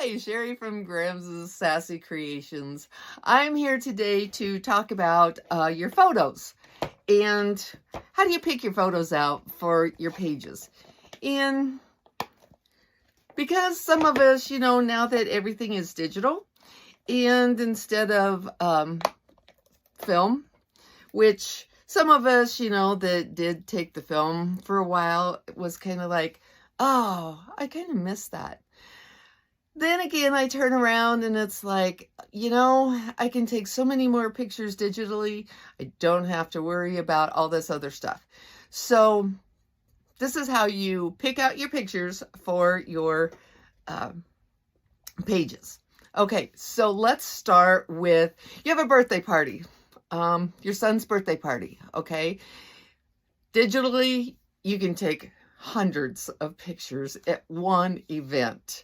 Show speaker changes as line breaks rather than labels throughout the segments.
Hi, Sherry from Graham's Sassy Creations. I'm here today to talk about your photos and how do you pick your photos out for your pages. And because some of us, now that everything is digital and instead of film, which some of us, that did take the film for a while, it was kind of like, oh, I kind of miss that. Then again, I turn around and it's like, I can take so many more pictures digitally. I don't have to worry about all this other stuff. So this is how you pick out your pictures for your pages. Okay, so let's start with, you have a birthday party, your son's birthday party, okay? Digitally, you can take hundreds of pictures at one event.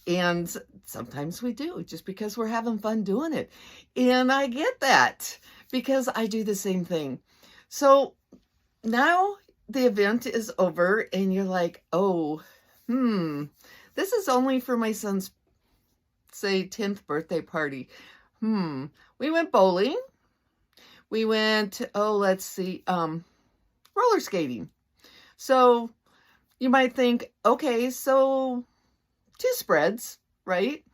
And sometimes we do just because we're having fun doing it. And I get that because I do the same thing. So now the event is over and you're like, oh, this is only for my son's, say, 10th birthday party. We went bowling. We went, let's see, roller skating. So you might think, okay, so 2 spreads, right?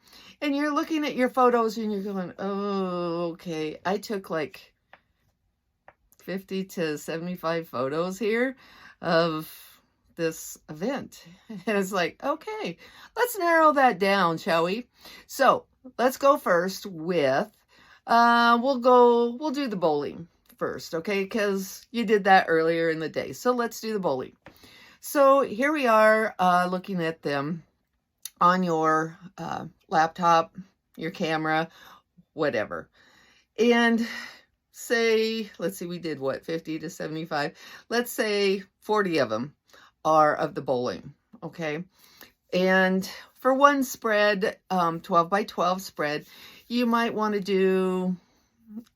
And you're looking at your photos and you're going, oh, okay, I took like 50 to 75 photos here of this event. And it's like, okay, let's narrow that down, shall we? So let's go first with, we'll do the bowling first, okay? Because you did that earlier in the day. So let's do the bowling. So here we are looking at them on your laptop, your camera, whatever. And say, let's see, we did what, 50 to 75? Let's say 40 of them are of the bowling, okay? And for one spread, 12 by 12 spread, you might want to do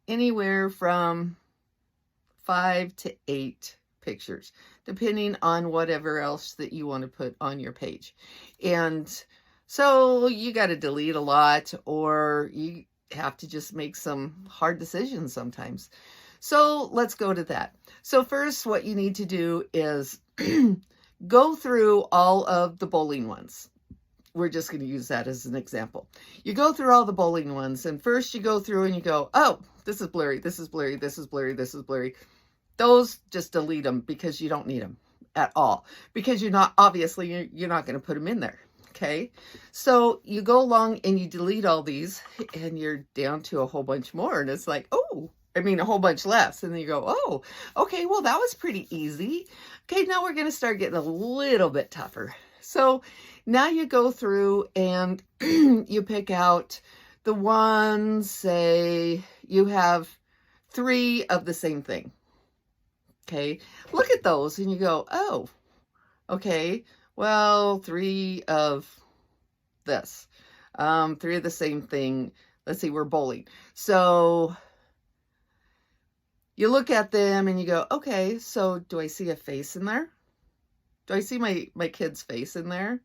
anywhere from 5 to 8 pictures, depending on whatever else that you want to put on your page. And so you got to delete a lot, or you have to just make some hard decisions sometimes. So let's go to that. So first, what you need to do is go through all of the bowling ones. We're just going to use that as an example. You go through all the bowling ones, and first you go through and you go, oh, this is blurry, this is blurry, this is blurry, this is blurry. Those, just delete them because you don't need them at all. Because you're not going to put them in there. Okay, so you go along and you delete all these and you're down to a whole bunch more. And it's like, a whole bunch less. And then you go, oh, okay, well, that was pretty easy. Okay, now we're going to start getting a little bit tougher. So now you go through and you pick out the ones, say you have 3 of the same thing. Okay, look at those and you go, oh, okay, well, 3 of this, 3 of the same thing. Let's see, we're bowling. So you look at them and you go, okay, so do I see a face in there? Do I see my kid's face in there?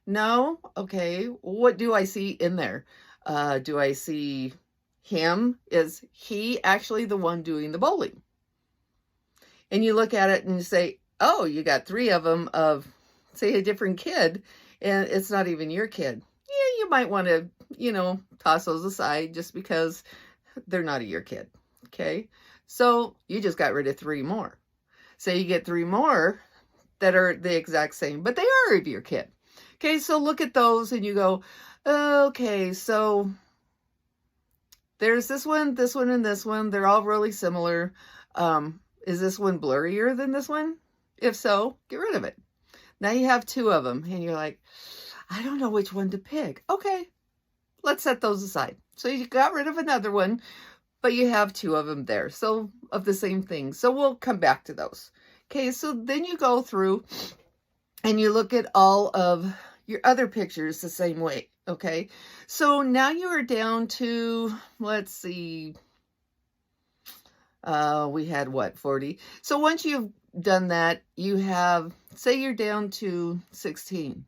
No? Okay, what do I see in there? Do I see him? Is he actually the one doing the bowling? And you look at it and you say, oh, you got 3 of them of, say, a different kid, and it's not even your kid. Yeah, you might want to, toss those aside just because they're not your kid, okay? So you just got rid of 3 more. So you get 3 more that are the exact same, but they are of your kid. Okay, so look at those and you go, okay, so there's this one, and this one. They're all really similar. Is this one blurrier than this one? If so, get rid of it. Now you have 2 of them and you're like, I don't know which one to pick. Okay, let's set those aside. So you got rid of another one, but you have 2 of them there. So of the same thing. So we'll come back to those. Okay, so then you go through and you look at all of your other pictures the same way. Okay, so now you are down to, let's see, we had what, 40? So once you've done that, you have, say you're down to 16,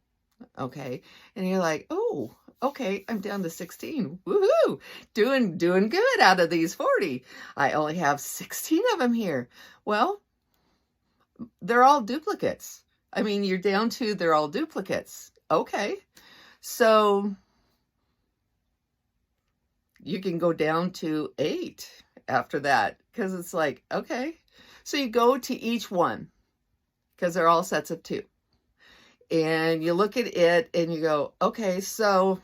okay? And you're like, oh, Okay, I'm down to 16. Woohoo! Doing good out of these 40. I only have 16 of them here. Well, they're all duplicates. I mean, you're down to they're all duplicates. Okay. So you can go down to 8 after that because it's like, okay. So you go to each one because they're all sets of 2. And you look at it and you go, okay, so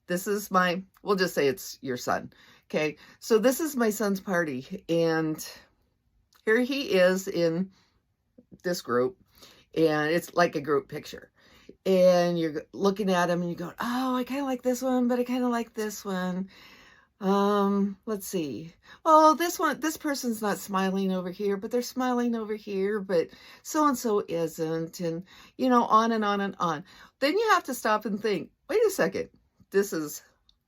this is we'll just say it's your son. Okay, so this is my son's party. And here he is in this group. And it's like a group picture. And you're looking at him and you go, oh, I kind of like this one, but I kind of like this one. Let's see. Oh, this person's not smiling over here, but they're smiling over here, but so-and-so isn't. And, on and on and on. Then you have to stop and think, wait a second. This is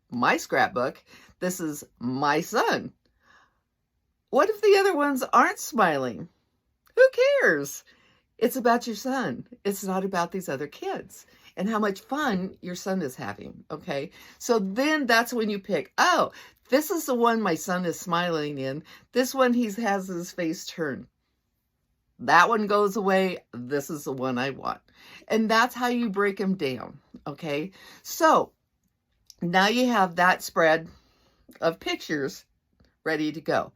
my scrapbook. This is my son. What if the other ones aren't smiling? Who cares? It's about your son. It's not about these other kids and how much fun your son is having. Okay. So then that's when you pick, oh, this is the one my son is smiling in. This one he has his face turned. That one goes away. This is the one I want. And that's how you break them down. Okay. So now you have that spread of pictures ready to go.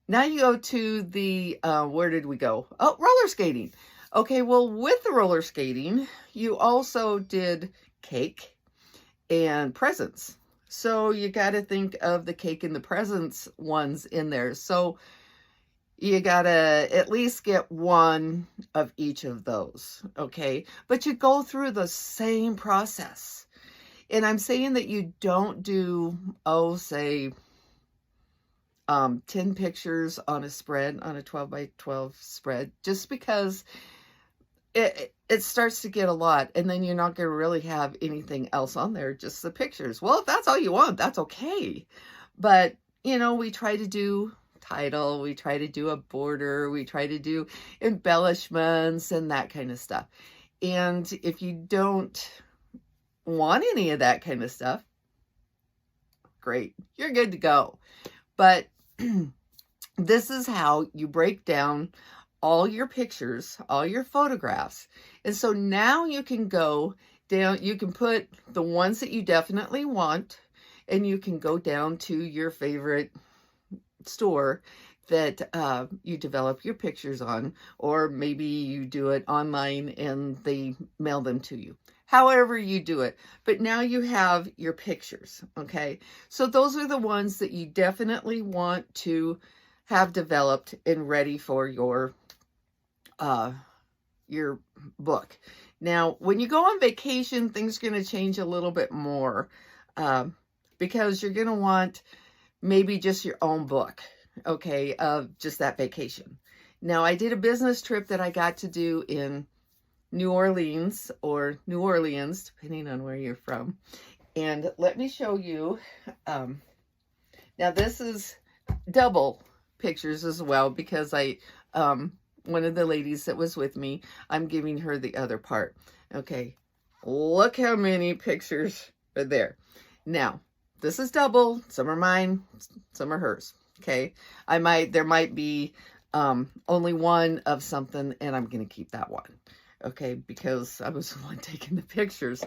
Now you go to the, where did we go? Oh, roller skating. Okay, well, with the roller skating, you also did cake and presents. So you got to think of the cake and the presents ones in there. So you got to at least get one of each of those, okay? But you go through the same process. And I'm saying that you don't do, say, 10 pictures on a spread, on a 12 by 12 spread, just because it starts to get a lot, and then you're not going to really have anything else on there, just the pictures. Well, if that's all you want, that's okay. But, we try to do title, we try to do a border, we try to do embellishments and that kind of stuff. And if you don't want any of that kind of stuff, great, you're good to go. But this is how you break down all your pictures, all your photographs. And so now you can go down, you can put the ones that you definitely want, and you can go down to your favorite store that you develop your pictures on, or maybe you do it online and they mail them to you. However you do it. But now you have your pictures, okay? So those are the ones that you definitely want to have developed and ready for your book. Now, when you go on vacation, things are going to change a little bit more because you're going to want maybe just your own book, okay, of just that vacation. Now, I did a business trip that I got to do in New Orleans, or New Orleans, depending on where you're from. And let me show you. Now, this is double pictures as well, because one of the ladies that was with me, I'm giving her the other part. Okay, look how many pictures are there. Now, this is double. Some are mine, some are hers. Okay, there might be only one of something, and I'm going to keep that one. Okay, because I was the one taking the pictures.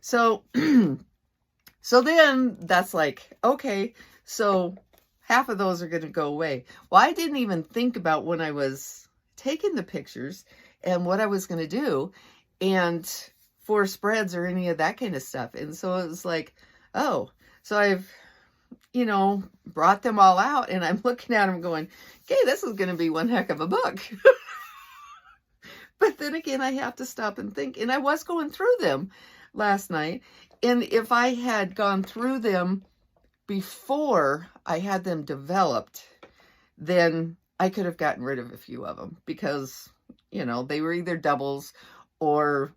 So, so then that's like, okay, so half of those are going to go away. Well, I didn't even think about when I was taking the pictures and what I was going to do, and for spreads or any of that kind of stuff. And so it was like, oh, so I've, brought them all out, and I'm looking at them going, okay, this is going to be one heck of a book. But then again, I have to stop and think. And I was going through them last night. And if I had gone through them before I had them developed, then I could have gotten rid of a few of them because, they were either doubles, or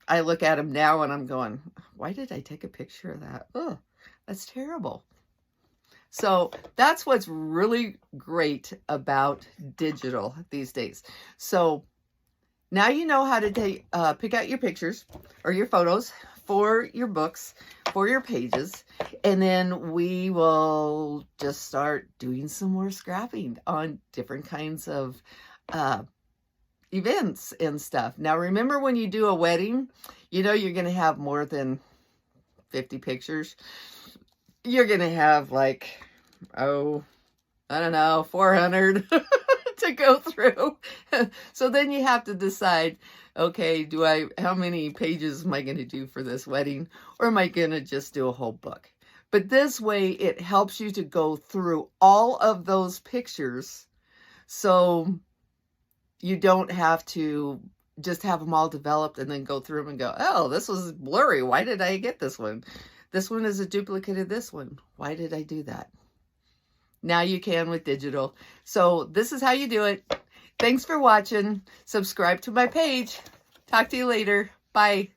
I look at them now and I'm going, why did I take a picture of that? Oh, that's terrible. So that's what's really great about digital these days. So now you know how to pick out your pictures or your photos for your books, for your pages, and then we will just start doing some more scrapping on different kinds of events and stuff. Now, remember when you do a wedding, you know you're going to have more than 50 pictures. You're going to have like, oh, I don't know, 400 to go through. So then you have to decide, okay, how many pages am I going to do for this wedding? Or am I going to just do a whole book? But this way it helps you to go through all of those pictures. So you don't have to just have them all developed and then go through them and go, oh, this was blurry. Why did I get this one? This one is a duplicate of this one. Why did I do that? Now you can with digital. So this is how you do it. Thanks for watching. Subscribe to my page. Talk to you later. Bye.